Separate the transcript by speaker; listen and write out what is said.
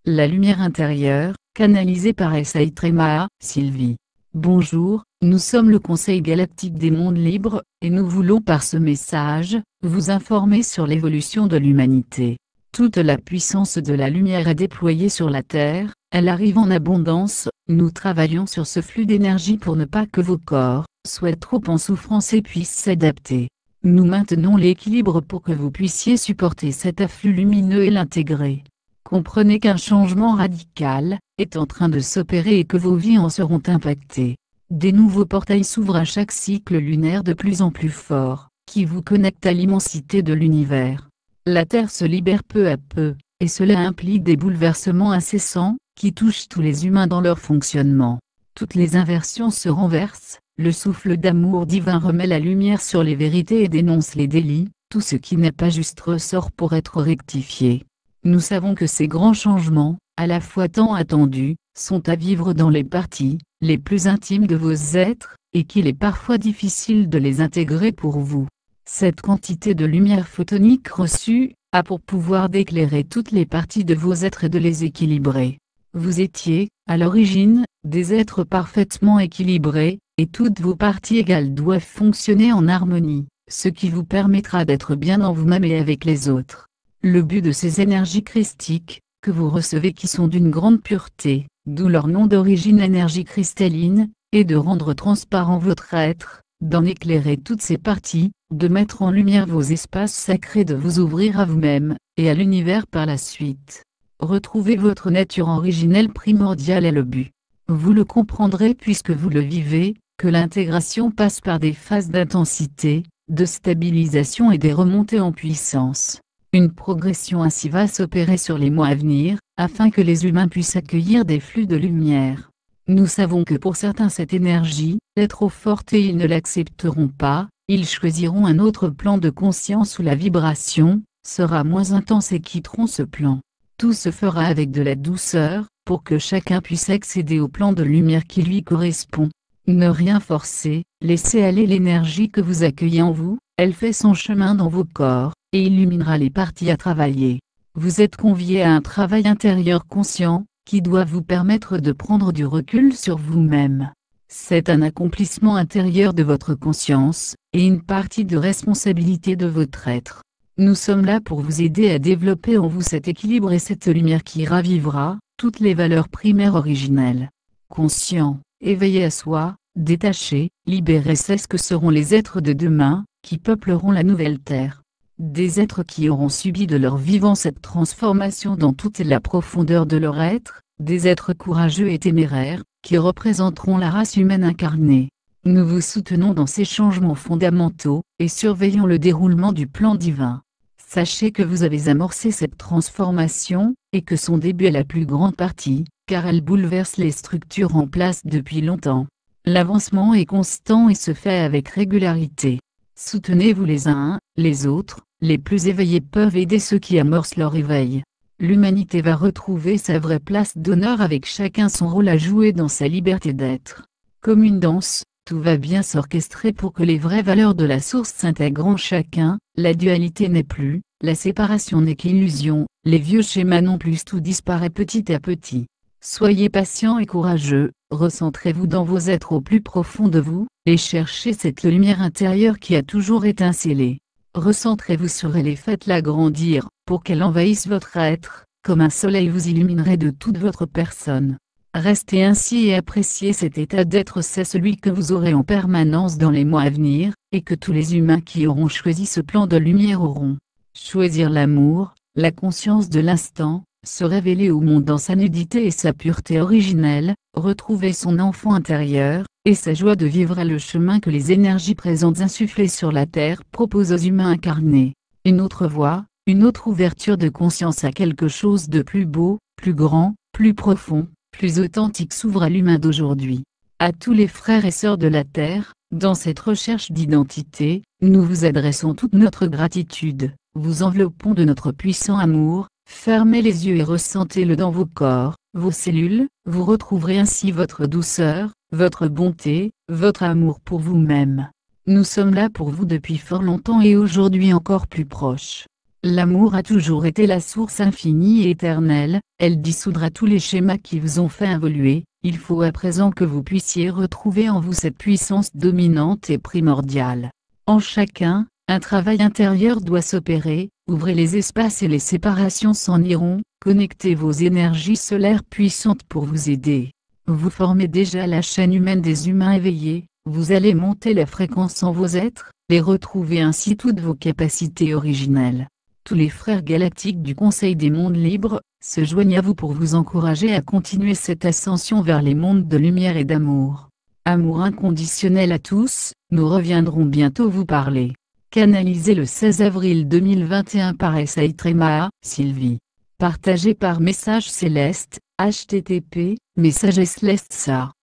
Speaker 1: La lumière intérieure, canalisée par Essay-Tréma, Sylvie. Bonjour, nous sommes le Conseil galactique des mondes libres, et nous voulons par ce message, vous informer sur l'évolution de l'humanité. Toute la puissance de la lumière est déployée sur la Terre, elle arrive en abondance, nous travaillons sur ce flux d'énergie pour ne pas que vos corps soient trop en souffrance et puissent s'adapter. Nous maintenons l'équilibre pour que vous puissiez supporter cet afflux lumineux et l'intégrer. Comprenez qu'un changement radical est en train de s'opérer et que vos vies en seront impactées. Des nouveaux portails s'ouvrent à chaque cycle lunaire de plus en plus fort, qui vous connecte à l'immensité de l'univers. La Terre se libère peu à peu, et cela implique des bouleversements incessants, qui touchent tous les humains dans leur fonctionnement. Toutes les inversions se renversent, le souffle d'amour divin remet la lumière sur les vérités et dénonce les délits, tout ce qui n'est pas juste ressort pour être rectifié. Nous savons que ces grands changements, à la fois tant attendus, sont à vivre dans les parties les plus intimes de vos êtres, et qu'il est parfois difficile de les intégrer pour vous. Cette quantité de lumière photonique reçue a pour pouvoir d'éclairer toutes les parties de vos êtres et de les équilibrer. Vous étiez, à l'origine, des êtres parfaitement équilibrés, et toutes vos parties égales doivent fonctionner en harmonie, ce qui vous permettra d'être bien dans vous-même et avec les autres. Le but de ces énergies christiques, que vous recevez qui sont d'une grande pureté, d'où leur nom d'origine énergie cristalline, est de rendre transparent votre être, d'en éclairer toutes ses parties, de mettre en lumière vos espaces sacrés, de vous ouvrir à vous-même, et à l'univers par la suite. Retrouver votre nature originelle primordiale est le but. Vous le comprendrez puisque vous le vivez, que l'intégration passe par des phases d'intensité, de stabilisation et des remontées en puissance. Une progression ainsi va s'opérer sur les mois à venir, afin que les humains puissent accueillir des flux de lumière. Nous savons que pour certains cette énergie est trop forte et ils ne l'accepteront pas, ils choisiront un autre plan de conscience où la vibration sera moins intense et quitteront ce plan. Tout se fera avec de la douceur, pour que chacun puisse accéder au plan de lumière qui lui correspond. Ne rien forcer, laissez aller l'énergie que vous accueillez en vous, elle fait son chemin dans vos corps, et illuminera les parties à travailler. Vous êtes conviés à un travail intérieur conscient, qui doit vous permettre de prendre du recul sur vous-même. C'est un accomplissement intérieur de votre conscience, et une partie de responsabilité de votre être. Nous sommes là pour vous aider à développer en vous cet équilibre et cette lumière qui ravivera toutes les valeurs primaires originelles. Conscient, éveillé à soi, détaché, libéré, c'est ce que seront les êtres de demain, qui peupleront la nouvelle terre. Des êtres qui auront subi de leur vivant cette transformation dans toute la profondeur de leur être, des êtres courageux et téméraires, qui représenteront la race humaine incarnée. Nous vous soutenons dans ces changements fondamentaux, et surveillons le déroulement du plan divin. Sachez que vous avez amorcé cette transformation, et que son début est la plus grande partie, car elle bouleverse les structures en place depuis longtemps. L'avancement est constant et se fait avec régularité. Soutenez-vous les uns, les autres, les plus éveillés peuvent aider ceux qui amorcent leur éveil. L'humanité va retrouver sa vraie place d'honneur avec chacun son rôle à jouer dans sa liberté d'être. Comme une danse, tout va bien s'orchestrer pour que les vraies valeurs de la source s'intègrent en chacun, la dualité n'est plus, la séparation n'est qu'illusion, les vieux schémas non plus, tout disparaît petit à petit. Soyez patient et courageux, recentrez-vous dans vos êtres au plus profond de vous, et cherchez cette lumière intérieure qui a toujours étincelé. Recentrez-vous sur elle et faites-la grandir, pour qu'elle envahisse votre être, comme un soleil vous illuminerait de toute votre personne. Restez ainsi et appréciez cet état d'être, c'est celui que vous aurez en permanence dans les mois à venir, et que tous les humains qui auront choisi ce plan de lumière auront. Choisir l'amour, la conscience de l'instant, se révéler au monde dans sa nudité et sa pureté originelle, retrouver son enfant intérieur, et sa joie de vivre le chemin que les énergies présentes insufflées sur la Terre proposent aux humains incarnés. Une autre voie, une autre ouverture de conscience à quelque chose de plus beau, plus grand, plus profond, plus authentique s'ouvre à l'humain d'aujourd'hui. À tous les frères et sœurs de la Terre, dans cette recherche d'identité, nous vous adressons toute notre gratitude, vous enveloppons de notre puissant amour. Fermez les yeux et ressentez-le dans vos corps, vos cellules, vous retrouverez ainsi votre douceur, votre bonté, votre amour pour vous-même. Nous sommes là pour vous depuis fort longtemps et aujourd'hui encore plus proches. L'amour a toujours été la source infinie et éternelle, elle dissoudra tous les schémas qui vous ont fait évoluer, il faut à présent que vous puissiez retrouver en vous cette puissance dominante et primordiale. En chacun, un travail intérieur doit s'opérer, ouvrez les espaces et les séparations s'en iront, connectez vos énergies solaires puissantes pour vous aider. Vous formez déjà la chaîne humaine des humains éveillés, vous allez monter la fréquence en vos êtres, et retrouver ainsi toutes vos capacités originelles. Tous les frères galactiques du Conseil des mondes libres se joignent à vous pour vous encourager à continuer cette ascension vers les mondes de lumière et d'amour. Amour inconditionnel à tous, nous reviendrons bientôt vous parler. Canalisé le 16 avril 2021 par S.A. Tremaha, Sylvie. Partagé par Message Céleste, http://messagesceleste.sa.